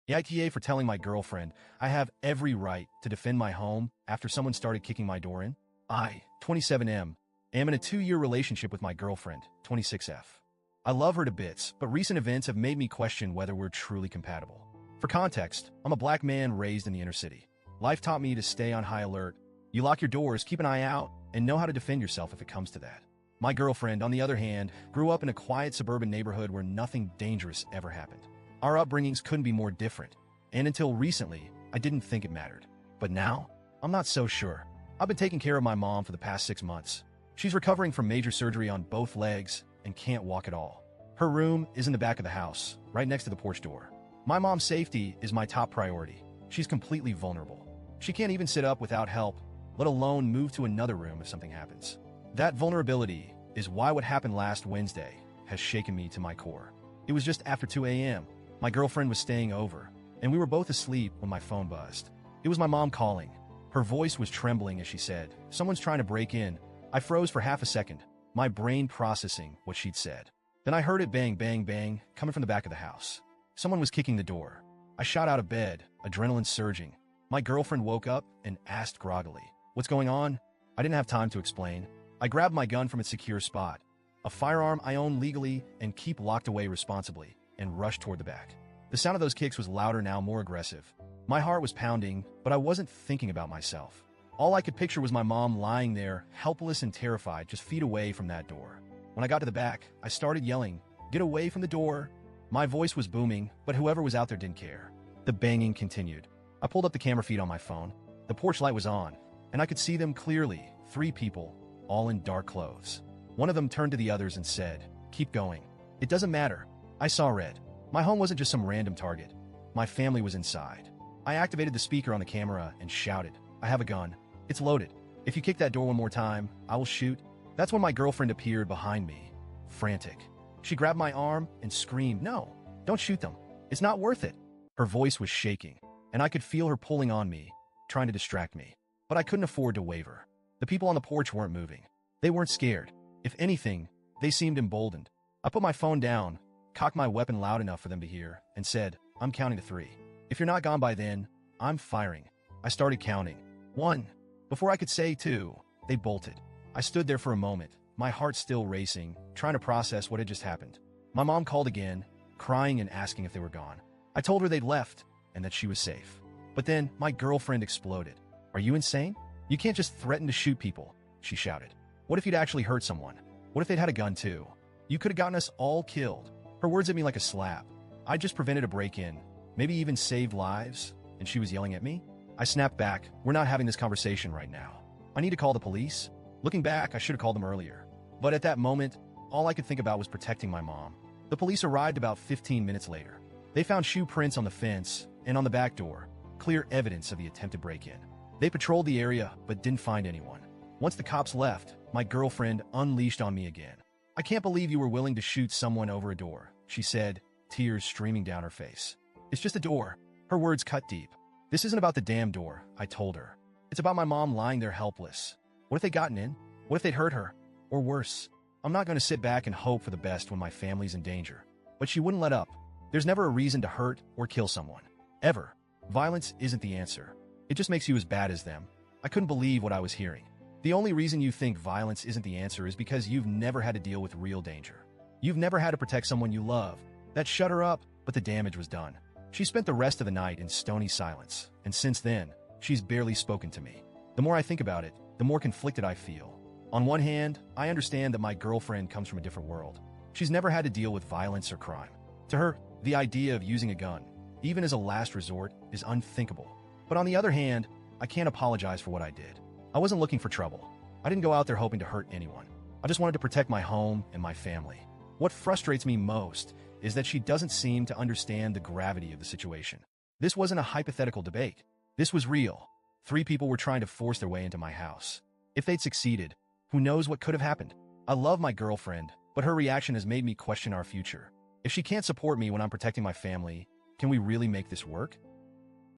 AITA for telling my girlfriend I have every right to defend my home after someone started kicking my door in. I, 27M, am in a 2-year relationship with my girlfriend, 26F. I love her to bits, but recent events have made me question whether we're truly compatible. For context, I'm a black man raised in the inner city. Life taught me to stay on high alert. You lock your doors, keep an eye out, and know how to defend yourself if it comes to that. My girlfriend, on the other hand, grew up in a quiet suburban neighborhood where nothing dangerous ever happened. Our upbringings couldn't be more different, and until recently, I didn't think it mattered. But now, I'm not so sure. I've been taking care of my mom for the past 6 months. She's recovering from major surgery on both legs and can't walk at all. Her room is in the back of the house, right next to the porch door. My mom's safety is my top priority. She's completely vulnerable. She can't even sit up without help, let alone move to another room if something happens. That vulnerability is why what happened last Wednesday has shaken me to my core. It was just after 2 a.m. My girlfriend was staying over, and we were both asleep when my phone buzzed. It was my mom calling. Her voice was trembling as she said, "Someone's trying to break in." I froze for half a second, my brain processing what she'd said. Then I heard it bang, bang, bang, coming from the back of the house. Someone was kicking the door. I shot out of bed, adrenaline surging. My girlfriend woke up and asked groggily, "What's going on?" I didn't have time to explain. I grabbed my gun from its secure spot, a firearm I own legally and keep locked away responsibly, and rushed toward the back. The sound of those kicks was louder now, more aggressive. My heart was pounding, but I wasn't thinking about myself. All I could picture was my mom lying there, helpless and terrified, just feet away from that door. When I got to the back, I started yelling, "Get away from the door!" My voice was booming, but whoever was out there didn't care. The banging continued. I pulled up the camera feed on my phone. The porch light was on, and I could see them clearly, 3 people, all in dark clothes. One of them turned to the others and said, "Keep going. It doesn't matter." I saw red. My home wasn't just some random target. My family was inside. I activated the speaker on the camera and shouted, "I have a gun. It's loaded. If you kick that door one more time, I will shoot." That's when my girlfriend appeared behind me, frantic. She grabbed my arm and screamed, "No, don't shoot them. It's not worth it." Her voice was shaking, and I could feel her pulling on me, trying to distract me. But I couldn't afford to waver. The people on the porch weren't moving. They weren't scared. If anything, they seemed emboldened. I put my phone down, cocked my weapon loud enough for them to hear, and said, "I'm counting to 3. If you're not gone by then, I'm firing." I started counting. 1. Before I could say 2, they bolted. I stood there for a moment, my heart still racing, trying to process what had just happened. My mom called again, crying and asking if they were gone. I told her they'd left and that she was safe. But then my girlfriend exploded. "Are you insane? You can't just threaten to shoot people," she shouted. "What if you'd actually hurt someone? What if they'd had a gun too? You could have gotten us all killed." Her words hit me like a slap. I just prevented a break-in, maybe even saved lives, and she was yelling at me? I snapped back. "We're not having this conversation right now. I need to call the police." Looking back, I should have called them earlier. But at that moment, all I could think about was protecting my mom. The police arrived about 15 minutes later. They found shoe prints on the fence and on the back door, clear evidence of the attempted break-in. They patrolled the area, but didn't find anyone. Once the cops left, my girlfriend unleashed on me again. "I can't believe you were willing to shoot someone over a door," she said, tears streaming down her face. "It's just a door." Her words cut deep. "This isn't about the damn door," I told her. "It's about my mom lying there helpless. What if they'd gotten in? What if they'd hurt her? Or worse? I'm not going to sit back and hope for the best when my family's in danger." But she wouldn't let up. There's never a reason to hurt or kill someone. Ever. Violence isn't the answer. It just makes you as bad as them. I couldn't believe what I was hearing. The only reason you think violence isn't the answer is because you've never had to deal with real danger. You've never had to protect someone you love. That shut her up, but the damage was done. She spent the rest of the night in stony silence, and since then, she's barely spoken to me. The more I think about it, the more conflicted I feel. On one hand, I understand that my girlfriend comes from a different world. She's never had to deal with violence or crime. To her, the idea of using a gun, even as a last resort, is unthinkable. But on the other hand, I can't apologize for what I did. I wasn't looking for trouble. I didn't go out there hoping to hurt anyone. I just wanted to protect my home and my family. What frustrates me most is that she doesn't seem to understand the gravity of the situation. This wasn't a hypothetical debate. This was real. 3 people were trying to force their way into my house. If they'd succeeded, who knows what could have happened? I love my girlfriend, but her reaction has made me question our future. If she can't support me when I'm protecting my family, can we really make this work?